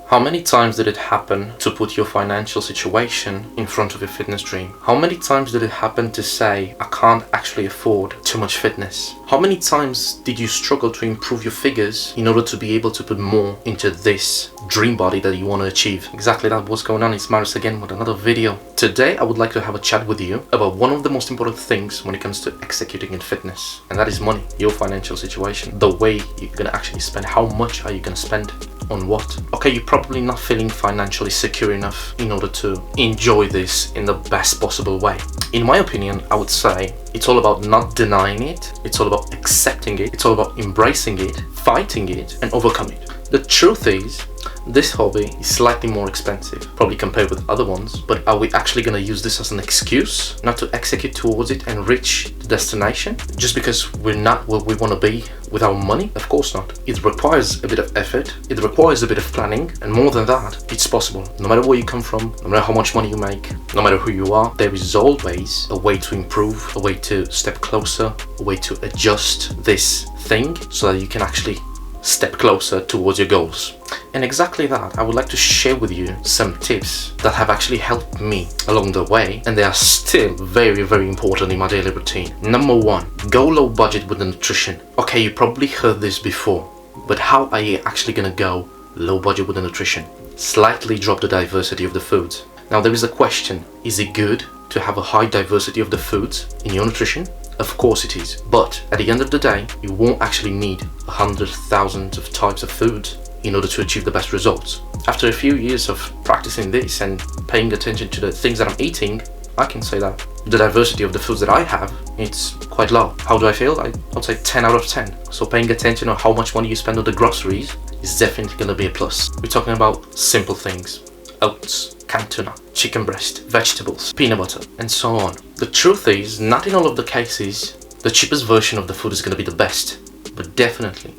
How many times did it happen to put your financial situation in front of your fitness dream? How many times did it happen to say, I can't actually afford too much fitness? How many times did you struggle to improve your figures in order to be able to put more into this dream body that you want to achieve? Exactly that. What's going on? It's Marius again with another video. Today I would like to have a chat with you about one of the most important things when it comes to executing in fitness, and that is money, your financial situation, the way you're going to actually spend. How much are you going to spend on what? Okay, you're probably not feeling financially secure enough in order to enjoy this in the best possible way. In my opinion, I would say it's all about not denying it, it's all about accepting it, it's all about embracing it, fighting it, and overcoming it. The truth is, this hobby is slightly more expensive, probably compared with other ones, but are we actually going to use this as an excuse not to execute towards it and reach the destination? Just because we're not where we want to be with our money? Of course not. It requires a bit of effort, it requires a bit of planning, and more than that, it's possible. No matter where you come from, no matter how much money you make, no matter who you are, there is always a way to improve, a way to step closer, a way to adjust this thing so that you can actually step closer towards your goals. And exactly that, I would like to share with you some tips that have actually helped me along the way, and they are still very, very important in my daily routine. Number one, go low budget with the nutrition. Okay, you probably heard this before, but how are you actually gonna go low budget with the nutrition? Slightly drop the diversity of the foods. Now there is a question, is it good to have a high diversity of the foods in your nutrition? Of course it is, but at the end of the day, you won't actually need 100,000 of types of food in order to achieve the best results. After a few years of practicing this and paying attention to the things that I'm eating, I can say that the diversity of the foods that I have, it's quite low. How do I feel? I'd say 10 out of 10. So paying attention on how much money you spend on the groceries is definitely going to be a plus. We're talking about simple things: oats, canned tuna, chicken breast, vegetables, peanut butter, and so on. The truth is, not in all of the cases, the cheapest version of the food is going to be the best. But definitely,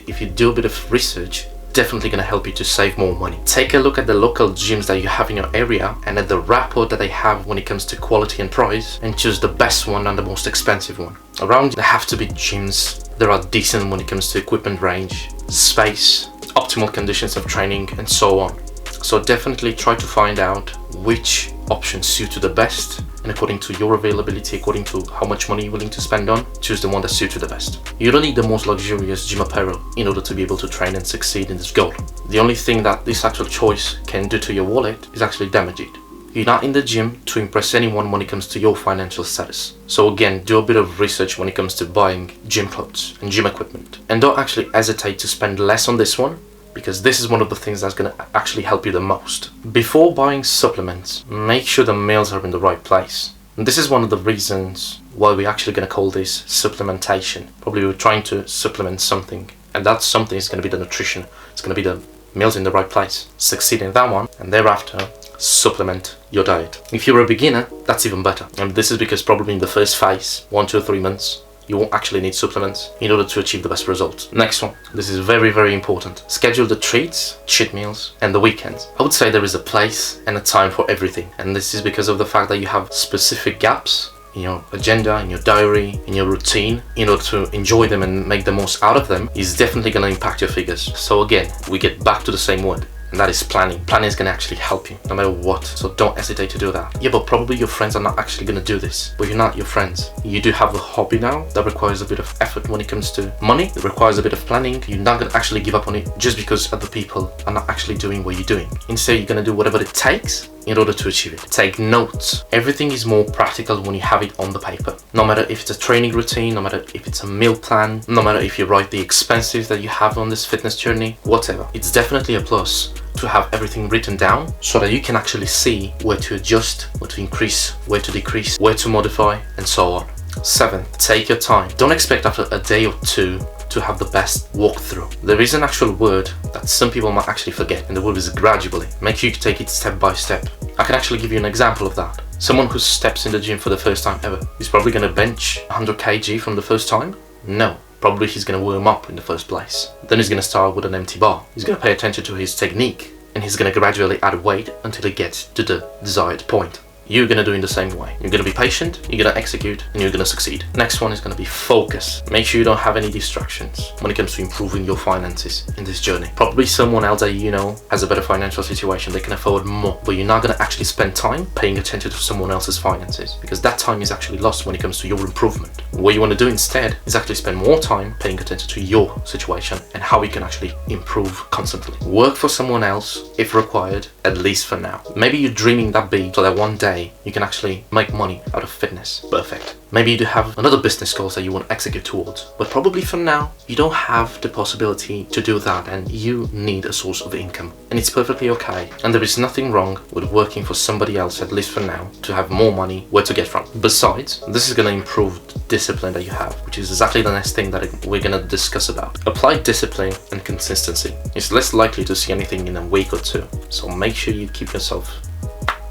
if you do a bit of research, definitely going to help you to save more money. Take a look at the local gyms that you have in your area and at the rapport that they have when it comes to quality and price, and choose the best one and the most expensive one. Around there have to be gyms that are decent when it comes to equipment range, space, optimal conditions of training, and so on. So definitely try to find out which options suit you the best, and according to your availability, according to how much money you're willing to spend on, choose the one that suits you the best. You don't need the most luxurious gym apparel in order to be able to train and succeed in this goal. The only thing that this actual choice can do to your wallet is actually damage it. You're not in the gym to impress anyone when it comes to your financial status. So again, do a bit of research when it comes to buying gym clothes and gym equipment. And don't actually hesitate to spend less on this one, because this is one of the things that's going to actually help you the most. Before buying supplements, make sure the meals are in the right place. And this is one of the reasons why we're actually going to call this supplementation. Probably we're trying to supplement something, and that something is going to be the nutrition. It's going to be the meals in the right place. Succeed in that one, and thereafter supplement your diet. If you're a beginner, that's even better. And this is because probably in the first phase, 1, 2, 3 months, you won't actually need supplements in order to achieve the best results. Next one, this is very, very important. Schedule the treats, cheat meals, and the weekends. I would say there is a place and a time for everything. And this is because of the fact that you have specific gaps in your agenda, in your diary, in your routine. In order to enjoy them and make the most out of them is definitely going to impact your figures. So again, we get back to the same word, and that is planning. Planning is going to actually help you no matter what, so don't hesitate to do that. Yeah, but probably your friends are not actually going to do this, but you're not your friends. You do have a hobby now that requires a bit of effort when it comes to money. It requires a bit of planning. You're not going to actually give up on it just because other people are not actually doing what you're doing. Instead, you're going to do whatever it takes in order to achieve it. Take notes. Everything is more practical when you have it on the paper. No matter if it's a training routine, no matter if it's a meal plan, no matter if you write the expenses that you have on this fitness journey, whatever. It's definitely a plus to have everything written down so that you can actually see where to adjust, where to increase, where to decrease, where to modify, and so on. 7th, take your time. Don't expect after a day or two to have the best walkthrough. There is an actual word that some people might actually forget, and the word is gradually. Make sure you take it step by step. I can actually give you an example of that. Someone who steps in the gym for the first time ever is probably going to bench 100 kg from the first time? No. Probably he's going to warm up in the first place. Then he's going to start with an empty bar. He's going to pay attention to his technique, and he's going to gradually add weight until he gets to the desired point. you're gonna do it in the same way. You're gonna be patient, you're gonna execute, and you're gonna succeed. Next one is gonna be focus. Make sure you don't have any distractions when it comes to improving your finances in this journey. Probably someone else that you know has a better financial situation, they can afford more, but you're not gonna actually spend time paying attention to someone else's finances, because that time is actually lost when it comes to your improvement. What you wanna do instead is actually spend more time paying attention to your situation and how you can actually improve constantly. Work for someone else if required, at least for now. Maybe you're dreaming that big so that one day you can actually make money out of fitness. Perfect. Maybe you do have another business goals that you want to execute towards, but probably for now you don't have the possibility to do that and you need a source of income, and it's perfectly okay. And there is nothing wrong with working for somebody else, at least for now, to have more money where to get from. Besides, this is going to improve the discipline that you have, which is exactly the next thing that we're going to discuss about. Apply discipline and consistency. It's less likely to see anything in a week or two, so make sure you keep yourself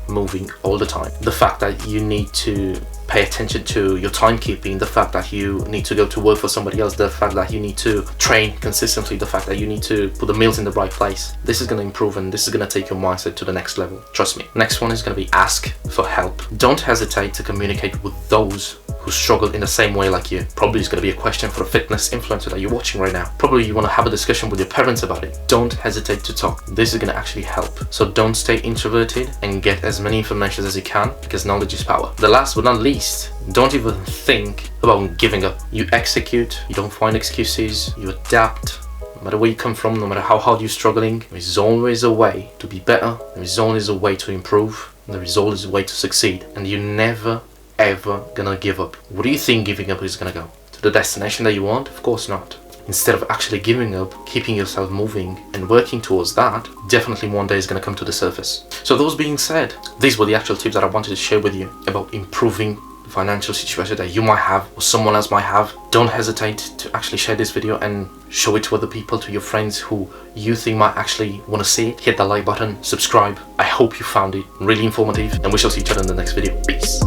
moving all the time. The fact that you need to pay attention to your timekeeping, the fact that you need to go to work for somebody else, the fact that you need to train consistently, the fact that you need to put the meals in the right place. This is going to improve and this is going to take your mindset to the next level. Trust me. Next one is going to be ask for help. Don't hesitate to communicate with those who struggle in the same way like you. Probably it's going to be a question for a fitness influencer that you're watching right now. Probably you want to have a discussion with your parents about it. Don't hesitate to talk. This is going to actually help. So don't stay introverted and get as many information as you can, because knowledge is power. The last but not least, don't even think about giving up. You execute, you don't find excuses, you adapt. No matter where you come from, no matter how hard you're struggling, there is always a way to be better. There is always a way to improve. There is always a way to succeed. And you're never ever gonna give up. What do you think giving up is gonna go? To the destination that you want? Of course not. Instead of actually giving up, keeping yourself moving and working towards that, definitely one day is gonna come to the surface. So those being said, these were the actual tips that I wanted to share with you about improving the financial situation that you might have or someone else might have. Don't hesitate to actually share this video and show it to other people, to your friends who you think might actually want to see it. Hit the like button, subscribe. I hope you found it really informative, and we shall see each other in the next video. Peace.